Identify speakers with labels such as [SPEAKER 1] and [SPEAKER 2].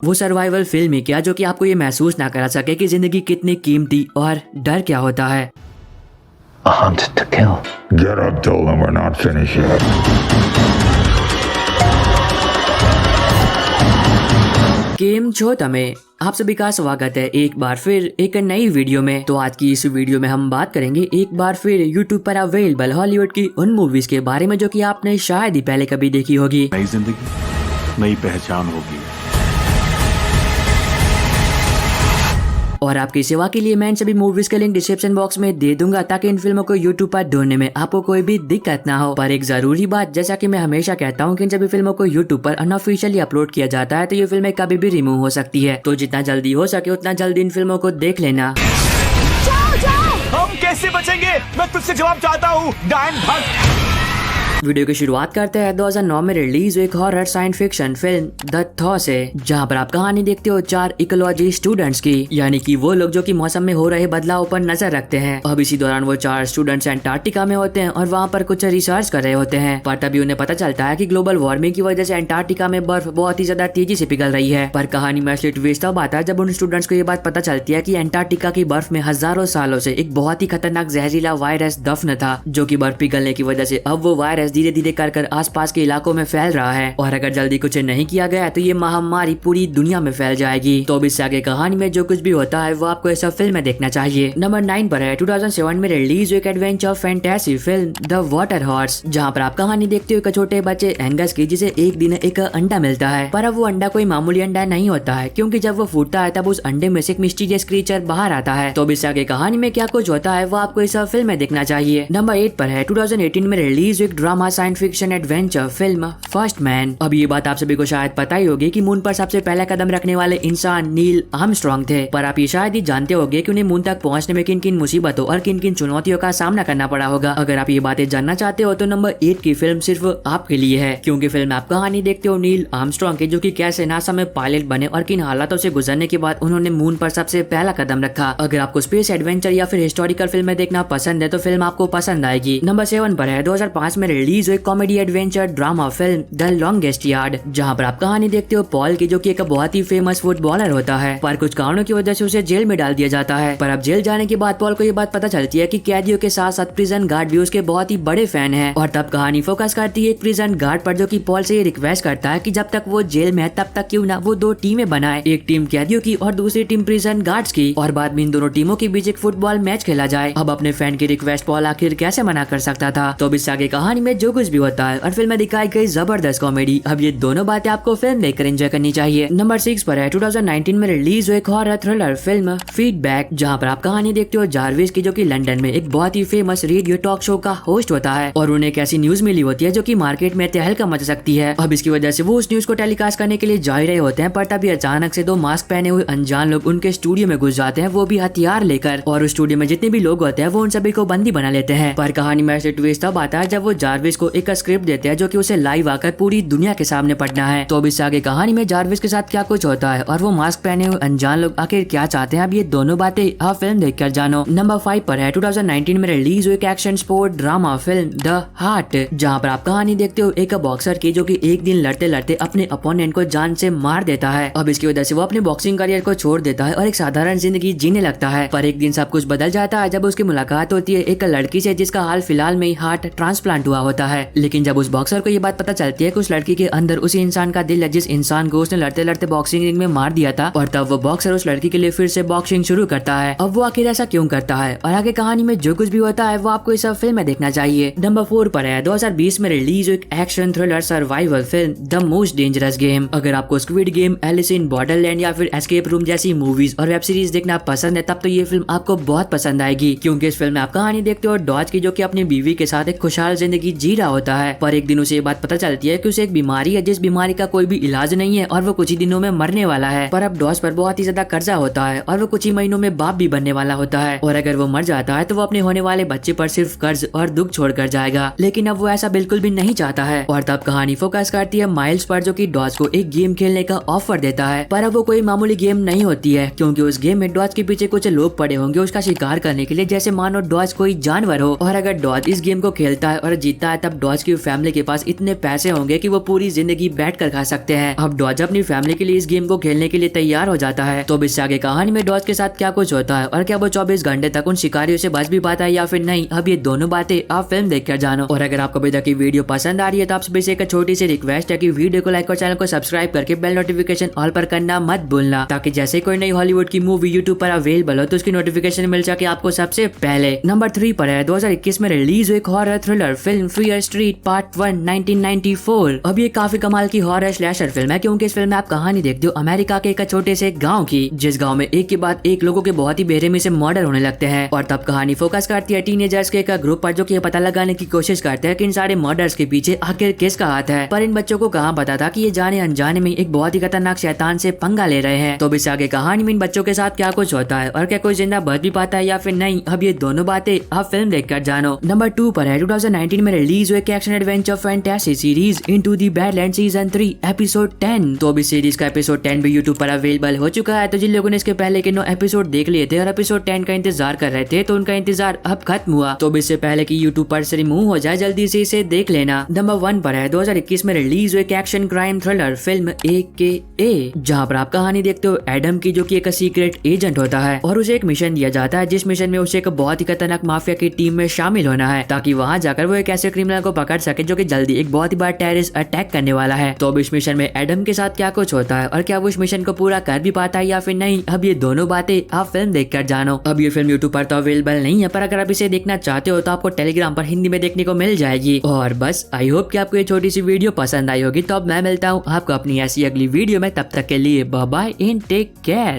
[SPEAKER 1] वो survival film ही क्या जो कि आपको ये महसूस ना करा सके कि जिंदगी कितनी कीमती और डर क्या होता है।
[SPEAKER 2] A hunted to kill.
[SPEAKER 3] Get up, Dolan. We're not finished yet.
[SPEAKER 1] केम छो तमें आप सभी का स्वागत है एक बार फिर एक नई वीडियो में। तो आज की इस वीडियो में हम बात करेंगे एक बार फिर YouTube पर अवेलेबल हॉलीवुड की उन मूवीज के बारे में जो कि आपने शायद ही पहले कभी देखी होगी।
[SPEAKER 4] नई जिंदगी नई पहचान होगी।
[SPEAKER 1] और आपकी सेवा के लिए मैं इन सभी मूवीज के लिंक डिस्क्रिप्शन बॉक्स में दे दूंगा ताकि इन फिल्मों को YouTube पर ढूंढने में आपको कोई भी दिक्कत ना हो। पर एक जरूरी बात, जैसा कि मैं हमेशा कहता हूं कि इन सभी फिल्मों को YouTube पर अनऑफिशियली अपलोड किया जाता है तो ये फिल्में कभी भी रिमूव हो सकती है। तो जितना जल्दी हो सके उतना जल्दी इन फिल्मों को देख लेना।
[SPEAKER 4] हम कैसे बचेंगे? मैं तुझसे जवाब चाहता हूँ। डायन भक्त।
[SPEAKER 1] वीडियो की शुरुआत करते हैं 2009 में रिलीज एक horror science fiction film the thaw से, जहां पर आप कहानी देखते हो 4 इकोलॉजी स्टूडेंट्स की, यानी कि वो लोग जो कि मौसम में हो रहे बदलाव पर नजर रखते हैं। अब इसी दौरान वो 4 स्टूडेंट्स एंटार्क्टिका में होते हैं और वहां पर कुछ रिसर्च कर रहे होते हैं। पर तभी उन्हें पता चलता है कि ग्लोबल वार्मिंग की वजह से एंटार्क्टिका में बर्फ बहुत ही ज्यादा तेजी से पिघल रही है। पर कहानी में असली ट्विस्ट तब आता है जब उन स्टूडेंट्स को ये बात पता चलती है कि एंटार्क्टिका की बर्फ में हजारों सालों से एक बहुत ही खतरनाक जहरीला वायरस दफन था, जो कि बर्फ पिघलने की वजह से अब वो वायरस धीरे धीरे कर आसपास के इलाकों में फैल रहा है और अगर जल्दी कुछ नहीं किया गया तो ये महामारी पूरी दुनिया में फैल जाएगी। तो अब इससे आगे कहानी में जो कुछ भी होता है वो आपको ऐसा फिल्म में देखना चाहिए। नंबर 9 पर है 2007 में रिलीज एक adventure fantasy film the water horse, जहाँ पर आप कहानी देखते हो एक छोटे बच्चे एंगस की, जिसे एक दिन एक अंडा मिलता है। पर अब वो अंडा कोई मामूली अंडा नहीं होता है, क्योंकि जब वो फूटता है तब उस अंडे में से एक मिस्टीरियस क्रीचर बाहर आता है। तो अब इससे आगे कहानी में क्या कुछ होता है वो आपको इस फिल्म में देखना चाहिए। नंबर 8 पर है 2018 में रिलीज एक drama science fiction adventure film first man. अब ये बात आप सभी को शायद पता ही होगी कि मून पर सबसे पहला कदम रखने वाले इंसान नील आर्मस्ट्रांग थे। पर आप ये शायद ही जानते होंगे कि उन्हें मून तक पहुंचने में किन किन मुसीबतों और किन किन चुनौतियों का सामना करना पड़ा होगा। अगर आप ये बातें जानना चाहते हो तो नंबर 8 की फिल्म सिर्फ आपके लिए है, क्योंकि फिल्म आप कहानी देखते हो नील आर्मस्ट्रांग की, जो कि कैसे नासा में पायलट बने और किन हालातों से गुजरने के बाद उन्होंने मून पर सबसे पहला कदम रखा। अगर आपको स्पेस एडवेंचर या फिर हिस्टोरिकल फिल्में देखना पसंद है तो फिल्म आपको पसंद आएगी। नंबर 7 पर है 2005 में रिलीज एक comedy adventure drama film the longest yard, जहां पर आप कहानी देखते हो पॉल की, जो कि एक बहुत ही फेमस फुटबॉलर होता है। पर कुछ कारणों की वजह से उसे जेल में डाल दिया जाता है। पर अब जेल जाने के बाद पॉल को ये बात पता चलती है कि कैदियों के साथ साथ प्रिजन गार्ड भी उसके बहुत ही बड़े फैन हैं। और तब कहानी फोकस करती है एक प्रिजन गार्ड पर, जो कि पॉल से ये रिक्वेस्ट करता है कि जब तक वो जेल में है तब तक क्यों ना वो 2 टीमें बनाए, एक टीम कैदियों की और दूसरी टीम प्रिजन गार्ड्स की, और बाद में इन दोनों टीमों के बीच एक फुटबॉल मैच खेला जाए। अब अपने फैन की रिक्वेस्ट पॉल आखिर कैसे मना कर सकता था। तो अब इससे आगे कहानी में जो कुछ भी होता है और फिल्म में दिखाई गई जबरदस्त कॉमेडी, अब ये दोनों बातें आपको फिल्म देखकर एंजॉय करनी चाहिए। नंबर 6 पर है 2019 में रिलीज हुई एक हॉरर थ्रिलर फिल्म फीडबैक, जहां पर आप कहानी देखते हो जारविस की, जो कि लंदन में एक बहुत ही फेमस रेडियो टॉक शो का होस्ट होता है और उन्हें एक ऐसी न्यूज मिली होती है जो कि मार्केट में तहलका मचा सकती है। अब इसकी वजह से वो उस न्यूज को टेलीकास्ट करने के लिए जा रहे होते हैं, पर तभी अचानक से 2 मास्क पहने हुए अनजान लोग उनके स्टूडियो में घुस जाते हैं, वो भी हथियार लेकर, और उस स्टूडियो में जितने भी लोग होते हैं वो उन सभी को बंदी बना लेते हैं। पर कहानी में ऐसे ट्विस्ट तब आता है जब वो जारविस को एक स्क्रिप्ट देते हैं जो कि उसे लाइव आकर पूरी दुनिया के सामने पढ़ना है। तो अब इससे आगे कहानी में जारविस के साथ क्या कुछ होता है और वो मास्क पहने हुए अनजान लोग आखिर क्या चाहते हैं, अब ये दोनों बातें आप फिल्म देखकर जानो। नंबर 5 पर है 2019 में रिलीज हुई एक action sport drama film the heart, जहां पर आप कहानी देखते हो एक बॉक्सर की, जो कि एक दिन लड़ते लड़ते अपने अपोनेंट को जान से मार देता है। अब इसकी वजह से वो अपने बॉक्सिंग करियर को छोड़ देता है और एक साधारण जिंदगी जीने लगता है। पर एक दिन सब कुछ बदल जाता है जब उसकी मुलाकात होती है एक लड़की से, जिसका हाल फिलहाल में ही हार्ट ट्रांसप्लांट हुआ होता है। लेकिन जब उस बॉक्सर को ये बात पता चलती है कि उस लड़की के अंदर उसी इंसान का दिल है जिस इंसान को उसने लड़ते लड़ते बॉक्सिंग रिंग में मार दिया था, और तब वो बॉक्सर उस लड़की के लिए फिर से बॉक्सिंग शुरू करता है। अब वो आखिर ऐसा क्यों करता है और आगे कहानी में जो कुछ भी होता है वो आपको इस फिल्म में देखना चाहिए। नंबर 4 पर है 2020 में रिलीज एक action thriller survival film the most dangerous game. अगर आपको Squid Game, Alice in Borderland या फिर एस्केप रूम जैसी मूवीज और वेब सीरीज देखना पसंद है तब तो ये फिल्म आपको बहुत पसंद आएगी, क्योंकि इस फिल्म में आप कहानी देखते हो डॉज की, जो कि अपनी बीवी के साथ एक खुशहाल जिंदगी जी रहा होता है। पर एक दिन उसे ये बात पता चलती है कि उसे एक बीमारी है जिस बीमारी का कोई भी इलाज नहीं है और वो कुछ ही दिनों में मरने वाला है। पर अब डॉज पर बहुत ही ज्यादा कर्जा होता है और वो कुछ ही महीनों में बाप भी बनने वाला होता है, और अगर वो मर जाता है तो वो अपने होने वाले बच्चे पर सिर्फ कर्ज और दुख छोड़कर जाएगा। लेकिन अब वो ऐसा बिल्कुल भी नहीं चाहता है और तब कहानी फोकस करती है माइल्स पर, जो कि डॉज को एक गेम खेलने का ऑफर देता है। पर अब वो कोई मामूली गेम नहीं होती है, क्योंकि उस गेम में डॉज के पीछे कुछ लोग पड़े होंगे उसका शिकार करने के लिए, जैसे मानो डॉज कोई जानवर हो। और अगर डॉज इस गेम को खेलता है और जीतता शायद अब डॉज की फैमिली के पास इतने पैसे होंगे कि वो पूरी जिंदगी बैठ कर खा सकते हैं। अब डॉज अपनी फैमिली के लिए इस गेम को खेलने के लिए तैयार हो जाता है। तो अब इससे आगे कहानी में डॉज के साथ क्या कुछ होता है और क्या वो 24 घंटे तक उन शिकारियों से बच भी पाता है या फिर नहीं, अब ये दोनों बातें आप फिल्म देखकर जानो। और अगर आपको अभी तक की वीडियो पसंद आ रही है तो आपसे बस एक छोटी सी रिक्वेस्ट है कि वीडियो को लाइक और चैनल को सब्सक्राइब करके बेल नोटिफिकेशन ऑल पर करना मत भूलना, ताकि जैसे कोई नई हॉलीवुड की मूवी यूट्यूब पर अवेलेबल हो तो उसकी नोटिफिकेशन मिल सके आपको सबसे पहले। नंबर 3 पर है 2021 में रिलीज हुई एक horror thriller film fear street part 1 1994। अब ये काफी कमाल की हॉरर स्लैशर फिल्म है, क्योंकि इस फिल्म में आप कहानी देखते हो अमेरिका के एक छोटे से गाँव की, जिस गाँव में एक के बाद एक लोगों के बहुत ही बेरहमी से मर्डर होने लगते हैं। और तब कहानी फोकस करती है टीनेजर्स के एक ग्रुप पर जो कि ये पता लगाने की कोशिश करते हैं कि इन सारे मर्डर्स के पीछे आखिर किसका हाथ है। पर इन बच्चों को कहाँ पता था कि ये जाने अनजाने में एक बहुत ही खतरनाक शैतान से पंगा ले रहे हैं। तो अब इससे आगे कहानी में इन बच्चों के साथ क्या कुछ होता है और क्या कोई जिंदा बच भी पाता है या फिर नहीं, अब ये दोनों बातें आप फिल्म देखकर जानो। नंबर 2 पर है 2019 में रिलीज हुए action adventure fantasy series into the badland season 3 episode 10। तो अभी सीरीज का एपिसोड 10 भी यूट्यूब पर अवेलेबल हो चुका है। तो जिन लोगों ने इसके पहले के 9 एपिसोड देख लिए थे और एपिसोड 10 का इंतजार कर रहे थे तो उनका इंतजार अब खत्म हुआ। तो इससे पहले कि यूट्यूब पर से रिमूव हो जाए जल्दी से इसे देख लेना। नंबर 1 पर है 2021 में रिलीज हुई action crime thriller film AKA, जहाँ पर आप कहानी देखते हो एडम की, जो कि एक सीक्रेट एजेंट होता है और उसे एक मिशन दिया जाता है, जिस मिशन में उसे एक बहुत ही खतरनाक माफिया की टीम में शामिल होना है, ताकि वहाँ जाकर वो एक ऐसे क्रिमिनल को पकड़ सके जो कि जल्दी एक बहुत ही बड़ा टेररिस्ट अटैक करने वाला है। तो अब इस मिशन में एडम के साथ क्या कुछ होता है और क्या वो इस मिशन को पूरा कर भी पाता है या फिर नहीं, अब ये दोनों बातें आप फिल्म देखकर जानो। अब ये फिल्म यूट्यूब पर तो अवेलेबल नहीं है, पर अगर आप इसे देखना चाहते हो तो आपको टेलीग्राम पर हिंदी में देखने को मिल जाएगी। और बस आई होप कि आपको ये छोटी सी वीडियो पसंद आई होगी। तो अब मैं मिलता हूँ आपको अपनी ऐसी अगली वीडियो में, तब तक के लिए bye bye and take care.